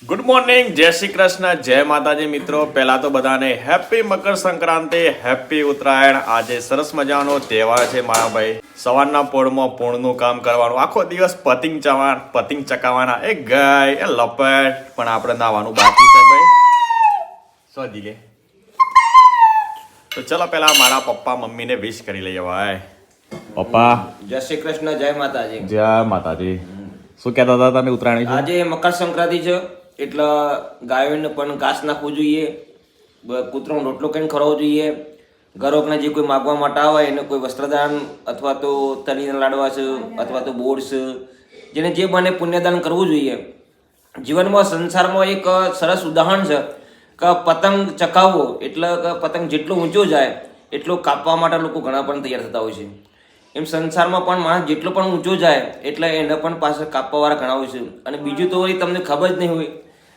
Good morning, જય શ્રી કૃષ્ણ, જય માતાજી મિત્રો. પહેલા તો બધાને હેપી મકર સંક્રાંતિ, હેપી ઉત્તરાયણ. આજે સરસ મજાનો તહેવાર છે મારા ભાઈ. સવારના પોળમાં પૂર્ણનું કામ કરવાનું, આખો દિવસ પતંગ ચકાવવાના. એ ગાય એ લપેટ, પણ આપણે નાવાનું બાકી છે ભાઈ. સોજી લે. તો ચલો પહેલા મારા પપ્પા મમ્મીને વિશ કરી લઈએ ભાઈ. પપ્પા જય શ્રી કૃષ્ણ, જય માતાજી. જય માતાજી. શું કહેતા હતા તમે ઉત્તરાયણ વિશે? આજે મકર સંક્રાંતિ છે એટલે ગાયોને પણ ઘાસ નાખવું જોઈએ, કૂતરાનો રોટલો કરીને ખવડાવવો જોઈએ. ઘરોકને જે કોઈ માગવા માટે આવે એને કોઈ વસ્ત્રદાન અથવા તો તળીના લાડવા છે અથવા તો બોર છે, જેને જે બને પુણ્યદાન કરવું જોઈએ. જીવનમાં સંસારમાં એક સરસ ઉદાહરણ છે કે પતંગ ચકાવવો એટલે કે પતંગ જેટલો ઊંચો જાય એટલો કાપવા માટે લોકો ઘણા પણ તૈયાર થતા હોય છે. એમ સંસારમાં પણ માણસ જેટલો પણ ઊંચો જાય એટલે એને પણ પાછળ કાપવાવાળા ઘણા હોય છે. અને બીજું તો વળી તમને ખબર જ નહીં હોય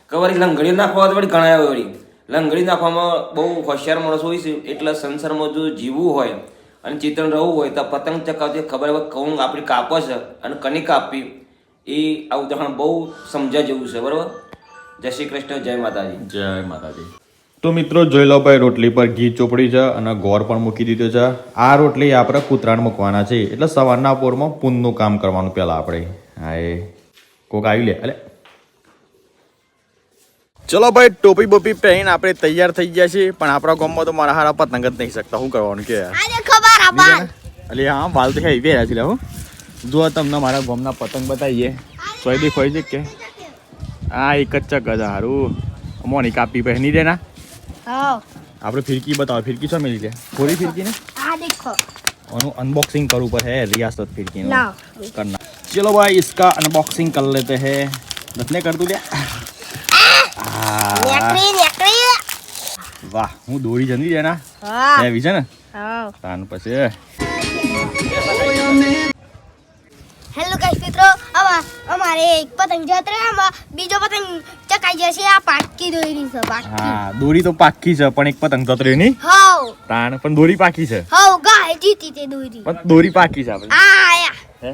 કે વળી લંગડી નાખવા તો વળી ઘણા આવે. વળી લંગડી નાખવામાં બહુ હોશિયાર માણસ હોય છે. એટલે સંસારમાં જો જીવવું હોય અને ચેતન રહેવું હોય તો પતંગ ચકાવતી ખબર હોય કહું આપણી કાપો છે અને કની કાપવી, એ આ ઉદાહરણ બહુ સમજ્યા જેવું છે. બરાબર. જય શ્રી કૃષ્ણ, જય માતાજી. જય માતાજી. તો મિત્રો જોઈ લો ભાઈ, રોટલી પર ઘી ચોપડી છે અને ગોળ પણ મૂકી દીધો છે. આ રોટલી આપણે કૂતરાને મૂકવાના છે એટલે સવારના પોરમાં પૂનનું કામ કરવાનું. પહેલા આપણે હા એ કોક આવી લે. અલે ચલો ભાઈ, ટોપી બોપી પહેરીને આપણે તૈયાર થઈ ગયા છીએ. પણ આપણા ગામમાં તો મારા હારા પતંગ જ નહીં શકતા. શું કરવાનું કે અલે હા, વાલ તો હે રહ્યા છે. હું જો તમને મારા ગામના પતંગ બતાવીએ. સોય બી ખોઈ છે કે આ એક જ ચક જ સારું મોની કાપી પહેરી દેના. આપણે ફિરકી બતાવો. ફિરકી શું મિલી છે? થોડી ફિરકી ને और अनबॉक्सिंग करूँ पर है रियासत फिर करना. चलो भाई, इसका अनबॉक्सिंग कर लेते हैं. रखने कर दूँ क्या? वाह, હું દોરી જંદી છે ને એવી છે ને તાન પછી. હેલો ગાઈસ મિત્રો, અમારે એક પતંગ જતો આમાં બીજો પતંગ ચકાઈ જશે. આ પાકી દોરી છે. હા, દોરી તો પાકી છે પણ એક પતંગ જતો રહ્યો ની. હાઉ તાન પણ દોરી પાકી છે. હાઉ ગાય જીતી તે દોરી. પણ દોરી પાકી છે આપણે. આ આયા હે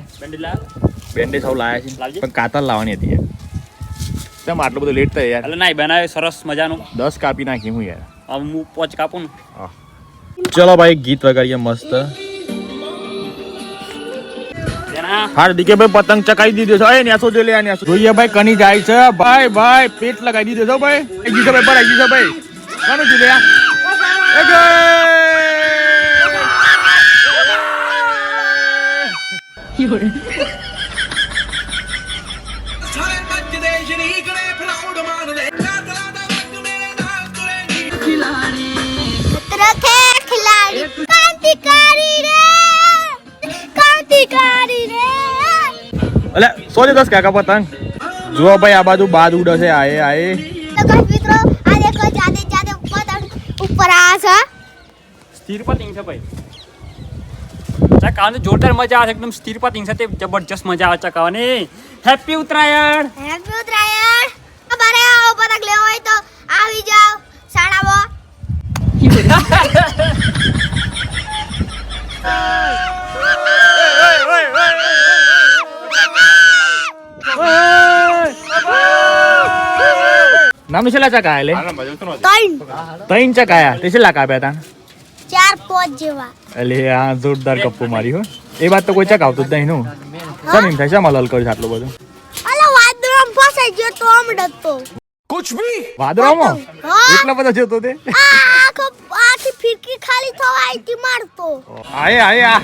બેન્ડેજ સૌ લાયા છે પણ કાતર લાવવાની હતી. તેમ આટલું બધું લેટ થાય યાર. એટલે નાઈ બનાવે સરસ મજાનું. 10 કાપી નાખી હું યાર. હવે હું 5 કાપું ને. ચલો ભાઈ, ગીત વગાડીએ મસ્ત. હાર્દિકે ભાઈ પતંગ ચકાઈ દીધો છે. એ ન્યાસો જો લે આ ન્યાસો જોઈએ ભાઈ કની જાય છે. ભાઈ ભાઈ પેટ લગાવી દીધો છે ભાઈ. એક જીસો ભાઈ પર એક જીસો ભાઈ કોનું જો લે આ ખિલાડી ક્રાંતિકારી રે. અલે 110 કાકા પતંગ જુઓ ભાઈ. આ બાજુ બાદ ઉડે છે. આએ આએ તો ગાઈસ મિત્રો, આ દેખો જાતે જાતે પતંગ ઉપર આ છે. સ્થિર પતંગ છે ભાઈ. ચકાવવાની જોરદાર મજા આવે. એકદમ સ્થિર પતંગ છે તે જબરજસ્ત મજા આવે ચકાવવાની. હેપી ઉત્તરાયણ. હેપી ઉત્તરાયણ. અમારે આવો પતંગ લેવો હોય તો આવી જાવ શાળામાં. નામ છેલ્લા ચકાયા લે ત્રણ ચકાયા તે છેલ્લા કાપ્યા તા 4-5 જેવા. અલે આ જોરદાર કપ્પો મારી હો. એ વાત તો કોઈ ચકાવતું જ નહીં નું. સમ એમ થાય છે મલલ કર્યું છે આટલું બધું. અલા વાદળામાં ફસાઈ ગયો તો આમ ડરતો. કુછ ભી વાદળામાં એટલા બધા જતો તે. આખી ફિરકી ખાલી થવા આઈતી મારતો. આયે આયે આ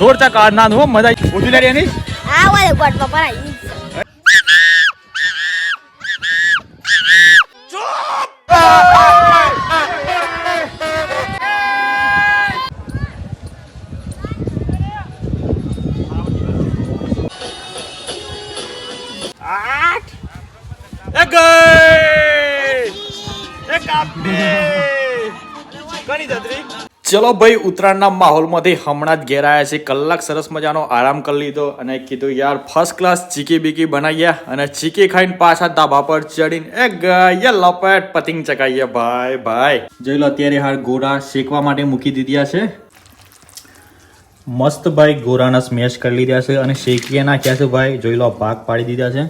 જોર ચકા નાનું હો. મજા ઉધી લેરી ની. આ વાળે ગોટમાં પરાઈ. ચલો ભાઈ, ઉત્તરાયણના માહોલમાંથી હમણાં જ ઘેર આવ્યા છે. કલાક સરસ મજાનો આરામ કરી લીધો અને કીધું યાર ફર્સ્ટ ક્લાસ ચીકી બીકી બનાવીએ અને ચીકી ખાઈને પાછા ધાબા પર ચડીને એ ગયા લપેટ પતંગ ચકાઈએ. ભાઈ ભાઈ જોઈ લો, અત્યારે હાલ ગોરા શેકવા માટે મૂકી દીધા છે. મસ્ત ભાઈ ગોરાના સ્મેશ કરી લીધા છે અને શેકીએ નાખ્યા છે ભાઈ. જોઈ લો, ભાગ પાડી દીધા છે.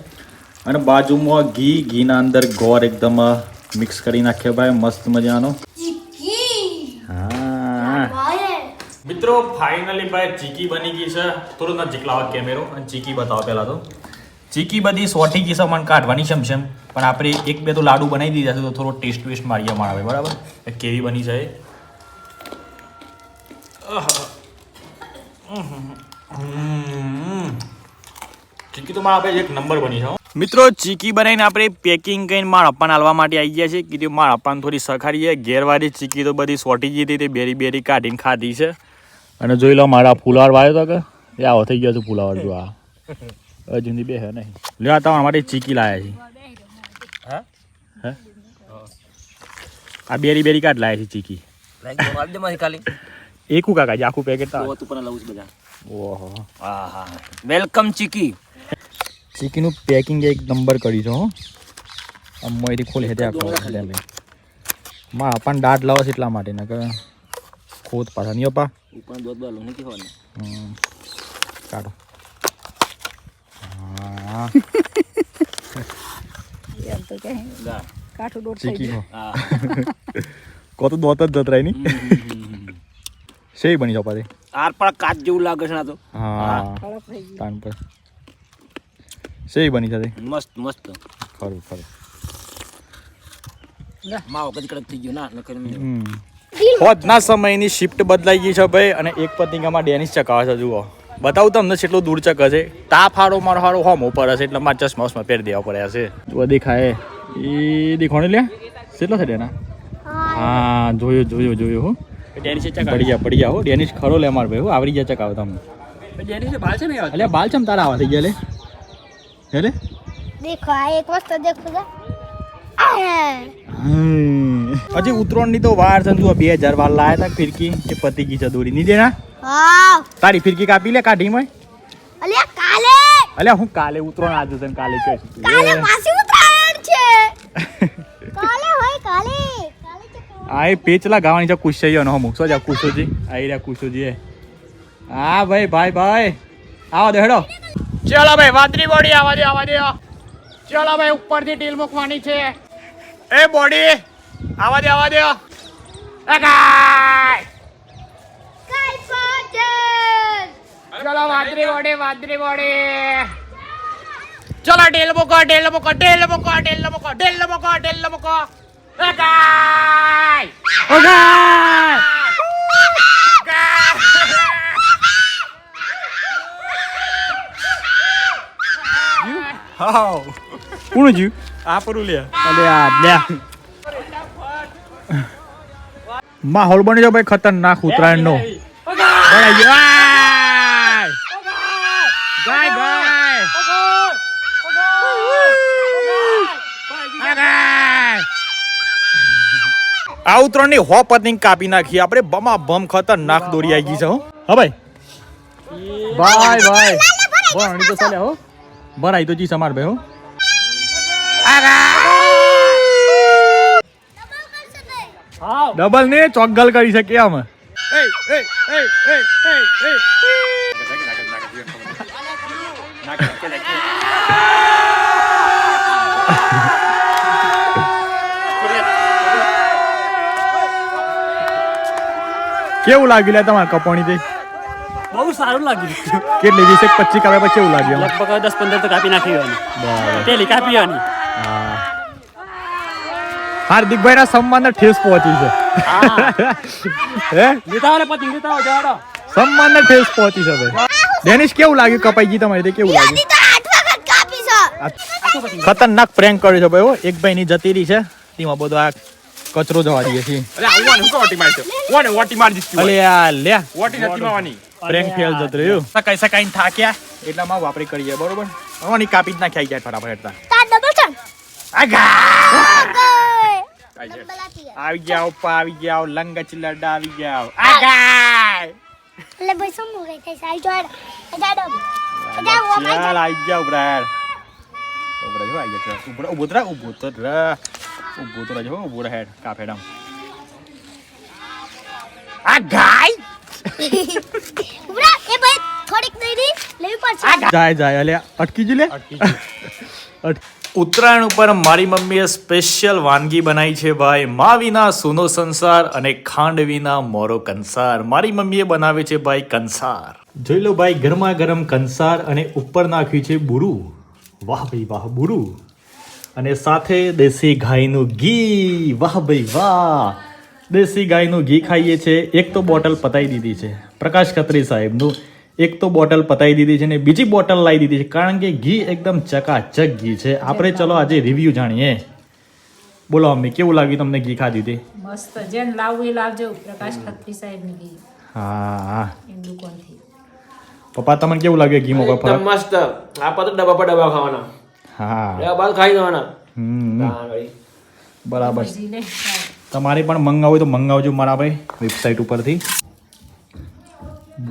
અને બાજુમાં ઘીના અંદર ગોળ એકદમ મિક્સ કરી નાખ્યો ભાઈ મસ્ત મજાનો. હા મિત્રો ફાઇનલી ભાઈ ચીકી બની ગઈ છે. થોડું નજીક લાવો કેમેરો અને ચીકી બતાવો પહેલા તો. ચીકી બધી સોટી ગઈ છે મને કાઢવાની છે પણ આપણે એક બે તો લાડુ બનાવી દીધા છે તો થોડો ટેસ્ટ વેસ્ટ મારીએ મારા ભાઈ બરાબર કેવી બની છે. ચીકી તો મારા ભાઈ એક નંબર બની છે મિત્રો. ચીકી બનાવીને આપણે પેકિંગ કરીને મારા પપ્પાને હાલવા માટે આવી ગયા છે. કીધું મારા પપ્પાને થોડી સખાડીએ. ઘેરવાળી ચીકી તો બધી સોટી ગઈ હતી તે બેરી કાઢીને ખાધી છે. અને જોઈ લો મારા ફુલાવર વાયો તો કે એ આવો થઈ ગયો છે ફુલાવર. જો આ હજુ બે હે નહીં લેવા તમારા માટે ચીકી લાયા છે. આ બેરી કાઢ લાયા છે ચીકી. એકું કાકા આખું પેકેટ ઓહો વેલકમ ચીકી. ચીકીનું પેકિંગ એક નંબર કરી છો. મોયથી ખોલી હતી આખો માં આપણ દાંત લાવો છે એટલા માટે ને કે ખોદ પાછા નહીં અપા કાઢો. હા ચીકી કત દોત જ જતરાય ની સેઈ બની જાવ પાછી. આર પર કાચ જેવું લાગે છે ના તો. હા તાન પર સેઈ બની જતી મસ્ત મસ્ત. ખરું માવો કદી કડક થઈ ગયો ના નકર હોદના સમયની શિફ્ટ બદલાઈ ગઈ છે ભાઈ અને એક પતિંગામાં ડેનિસ ચકાવે છે. જુઓ બતાવું તમને કેટલું દૂર ચકે છે. તાપ હારો મારો હારો હોમ ઉપર હશે એટલે મારે ચશ્મા પહેરી દેવા પડ્યા છે. જો દેખાય એ દેખાણે લે કેટલો છે ડેના. હા જોયું હો ડેનિસ બઢિયા હો ડેનિસ ખરો લે માર ભાઈ આવડી ગયા ચકાવે તમને. ડેનિસ બાલ છે ને એટલે બાલ ચમ તારા આવા થઈ ગયા લે હેલે देखो एक वस्तु देखो હજી ઉતરોણ ની તો વાર છે. 2000 વાર લાયા હતા ફિરકી એ પતી ગઈ છે દોરી ની દેના. हाँ તારી ફિરકી કાપી લે કાઢી માં. अलिया काले અલ્યા હું કાલે ઉતરોણ આજુ છે કાલે છે काले मासी उतरायण छे काले होय काले काले चक्कर આ એ પેચલા ગાવાની છે કુશૈયો નો મુકસો જા કુશોજી આઈ રહ્યા કુશોજી. હા ભાઈ આવો દે હેડો. ચલો ભાઈ વાદરી બોડી આવા દે ચલો ભાઈ ઉપરથી ઢીલ મૂકવાની છે. એ બોડી આવા દે એ ગાય काय पाजन ચલો વાદરી બોડી ચલો ઢીલ મૂકો એ ગાય ઓ ગાય હાઉ કોણ જ્યુ આ પરું લે અલે આ લે માહોલ બની જાવ ભાઈ ખતરનાક ઉતરાયણ નો બનાઈ ગયો. આ ઉતરણ ની હો પતંગ કાપી નાખી આપણે બમા બમ ખતરનાક દોરી આવી ગઈ છે. હા ભાઈ ભણી તો ચાલે હો ભરાઈ તો જી સમાર ભાઈ હો. ડબલ ને ચોગલ કરી શકે આમ. કેવું લાગ્યું લે તમારે કપોણી તે બહુ સારું લાગ્યું. કેટલી 20 25 કાપ્યા પછી કેવું લાગ્યું લગભગ 10-15 તો કાપી નાખી દેવાની. પેલી કાપી દેવાની. હાર્દિકભાઈ ના સન્માન ઠેસ પહોંચી છે. હે લેતા આવો પતંગ લેતા આવો જાડો. સન્માન ઠેસ પહોંચી છે ભાઈ. ડેનિશ કેવું લાગ્યું કપાઈ ગઈ તમારી તે કેવું લાગ્યું. तो 8 वक्त कापी सा ખતરનાક પ્રેન્ક કર્યો છે ભાઈ હો. એક ભાઈ ની જતી રહી છે તેમાં બધો આ કચરો જવા દઈએ છીએ. અલે આ લે પ્રેન્ક ફેલ જતો રહ્યો. સકાઈ થાક્યા એટલામાં વાપરી કરીએ બરોબર. આની કાપી જ નાખ્યા જાય ફટાફટ. ता डबल चन આવી જાઓ લંગા ચિલ્લડા આવી જાઓ. આગાય ले भाई सम हो गए कैसे आई जोड़ जाडो जाओ वो भाई ચાલ આવી જાઓ બ્રાડ. ઉભો રહો આવી જાઓ. ઉભો તો રહેજો ઉભો રહે કાફેડા. આ ગાય उबरा ए भाई थोड़ीक दे दी लेवी पड़छ જાય અલ્યા અટકી જ લે. ઉત્તરાયણ ઉપર મારી મમ્મીએ સ્પેશિયલ વાનગી બનાવી છે ભાઈ. મા વિના સૂનો સંસાર અને ખાંડ વિના મોરો કંસાર. મારી મમ્મીએ બનાવે છે ભાઈ કંસાર. જોઈ લો ભાઈ, ગરમા ગરમ કંસાર અને ઉપર નાખ્યું છે બુરું. વાહ ભાઈ વાહ, બુરું. અને સાથે દેશી ગાયનું ઘી. વાહ ભાઈ વાહ, દેશી ગાયનું ઘી ખાઈએ છે. એક તો બોટલ પતાવી દીધી છે પ્રકાશ ખત્રી સાહેબનું. એક તો બોટલ પતાવી દીધી છે ને બીજી બોટલ લાવી દીધી છે, કારણ કે ઘી એકદમ ચકાચક ઘી છે. આપણે ચલો આજે રિવ્યુ જાણીએ. બોલો મમ્મી, કેવું લાગ્યું તમને ઘી ખાધી હતી? મસ્ત. જેને લાવવું એ લાવજો, પ્રકાશ ખત્રી સાહેબની ઘી હા એમ દુકાનથી. પપ્પા, તમને કેવું લાગ્યું ઘી મોકો એકદમ ફરક? મસ્ત. આ તો ડબ્બા પર ડબ્બા ખાવાના, હા ડબ્બા બાદ ખાઈ જવાના. હમ, બરાબર. ભજી લે ખાય. તમારે પણ મંગાવું હોય તો મંગાવજો મારા ભાઈ વેબસાઇટ ઉપરથી.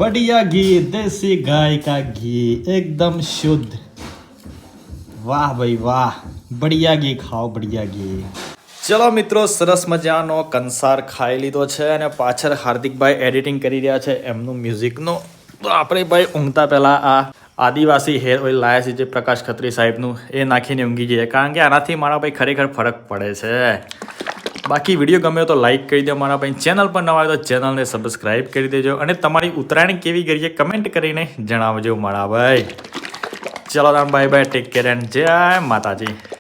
बढ़िया घी, देसी गाय का घी, एकदम शुद्ध. વાહ ભાઈ વાહ, बढ़िया ઘી ખાઓ, बढ़िया ઘી. ચલો મિત્રો, સરસ મજાનો કંસાર ખાઈ લીધો છે અને પાછળ હાર્દિકભાઈ એડિટિંગ કરી રહ્યા છે એમનું મ્યુઝિકનું. તો આપણે ભાઈ ઊંઘતા પહેલાં આ આદિવાસી હેર ઓઇલ લાયા છે જે પ્રકાશ ખત્રી સાહેબનું, એ નાખીને ઊંઘી જઈએ, કારણ કે આનાથી મારા ભાઈ ખરેખર ફરક પડે છે. બાકી વિડીયો ગમ્યો તો લાઈક કરી દો મારા ભાઈ. ચેનલ પર નવા હોય તો ચેનલને સબસ્ક્રાઈબ કરી દેજો અને તમારી ઉત્તરાયણ કેવી ગઈ છે કમેન્ટ કરીને જણાવજો મારા ભાઈ. ચલો bye bye, take care and જય માતાજી.